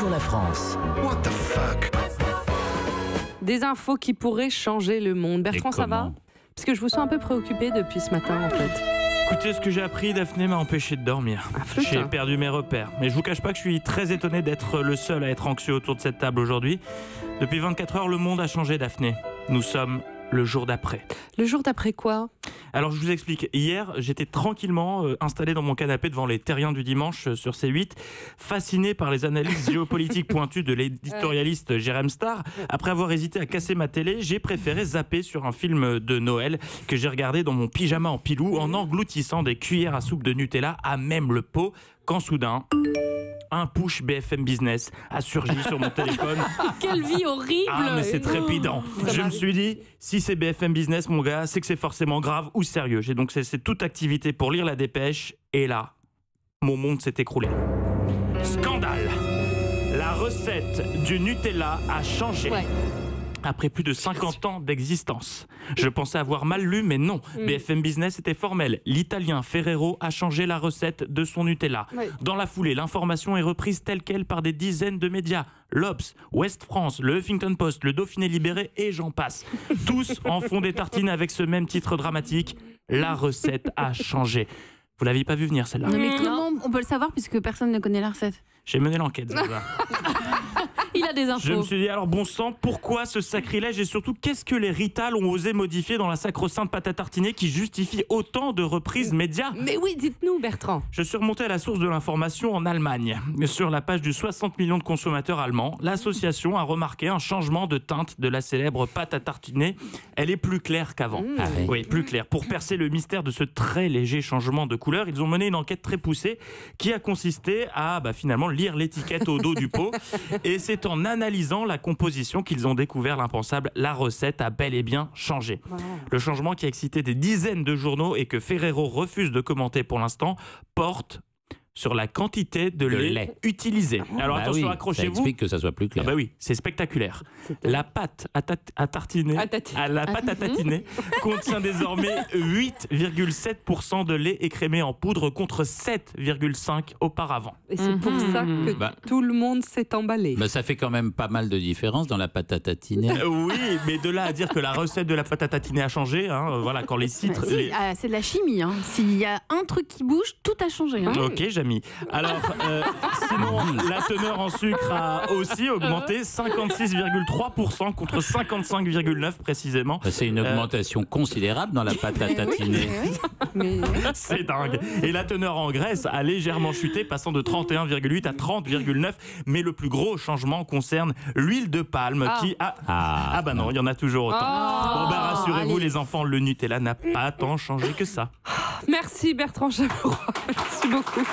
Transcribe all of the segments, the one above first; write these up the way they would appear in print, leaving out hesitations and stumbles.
Bonjour la France. What the fuck? Des infos qui pourraient changer le monde. Bertrand, ça va? Parce que je vous sens un peu préoccupé depuis ce matin, en fait. Écoutez, ce que j'ai appris, Daphné m'a empêché de dormir. J'ai perdu mes repères. Mais je vous cache pas que je suis très étonné d'être le seul à être anxieux autour de cette table aujourd'hui. Depuis 24 heures, le monde a changé, Daphné. Nous sommes le jour d'après. Le jour d'après quoi? Alors je vous explique, hier j'étais tranquillement installé dans mon canapé devant les terriens du dimanche sur C8, fasciné par les analyses géopolitiques pointues de l'éditorialiste Jérém Starr. Après avoir hésité à casser ma télé, j'ai préféré zapper sur un film de Noël que j'ai regardé dans mon pyjama en pilou en engloutissant des cuillères à soupe de Nutella à même le pot, quand soudain... un push BFM Business a surgi sur mon téléphone. Quelle vie horrible! Ah, mais c'est trépidant. Je me suis dit, si c'est BFM Business, mon gars, c'est que c'est forcément grave ou sérieux. J'ai donc cessé toute activité pour lire la dépêche. Et là, mon monde s'est écroulé. Scandale! La recette du Nutella a changé. Ouais. Après plus de 50 ans d'existence. Je pensais avoir mal lu, mais non. BFM Business était formel. L'Italien Ferrero a changé la recette de son Nutella. Ouais. Dans la foulée, l'information est reprise telle quelle par des dizaines de médias. L'Obs, Ouest France, le Huffington Post, le Dauphiné Libéré et j'en passe. Tous en font des tartines avec ce même titre dramatique. La recette a changé. Vous l'aviez pas vu venir celle-là? Non, mais comment on peut le savoir puisque personne ne connaît la recette? J'ai mené l'enquête, Zaza. Il a des infos. Je me suis dit, alors bon sang, pourquoi ce sacrilège et surtout, qu'est-ce que les Rital ont osé modifier dans la sacro-sainte pâte à tartiner qui justifie autant de reprises médias? Mais oui, dites-nous, Bertrand. Je suis remonté à la source de l'information en Allemagne. Sur la page du 60 millions de consommateurs allemands, l'association a remarqué un changement de teinte de la célèbre pâte à tartiner. Elle est plus claire qu'avant. Oui, plus claire. Pour percer le mystère de ce très léger changement de couleur, ils ont mené une enquête très poussée qui a consisté à finalement lire l'étiquette au dos du pot. Et c'est en analysant la composition qu'ils ont découvert l'impensable. La recette a bel et bien changé. Wow. Le changement qui a excité des dizaines de journaux et que Ferrero refuse de commenter pour l'instant porte sur la quantité de lait utilisé. Alors attention, accrochez-vous. Ça explique que ça soit plus clair. Ah bah oui, c'est spectaculaire. La pâte à tartiner, la pâte à tatiner contient désormais 8,7% de lait écrémé en poudre contre 7,5% auparavant. Et c'est pour ça que tout le monde s'est emballé. Bah ça fait quand même pas mal de différence dans la pâte à tatiner. Oui, mais de là à dire que la recette de la pâte à tatiner a changé, voilà, quand les titres... C'est de la chimie. S'il y a un truc qui bouge, tout a changé. Ok, alors, sinon, la teneur en sucre a aussi augmenté, 56,3% contre 55,9% précisément. C'est une augmentation considérable dans la pâte à tatiner. C'est dingue. Et la teneur en graisse a légèrement chuté, passant de 31,8 à 30,9. Mais le plus gros changement concerne l'huile de palme qui a... Ah bah non, il y en a toujours autant. Bon bah rassurez-vous les enfants, le Nutella n'a pas tant changé que ça. Merci Bertrand Chameroy, merci beaucoup.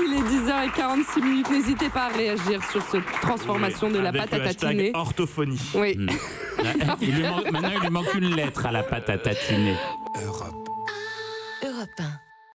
Il est 10h46, n'hésitez pas à réagir sur cette transformation de la pâte à tatiner. Orthophonie. Oui. Maintenant, il lui manque une lettre à la pâte à tatiner. Europe 1.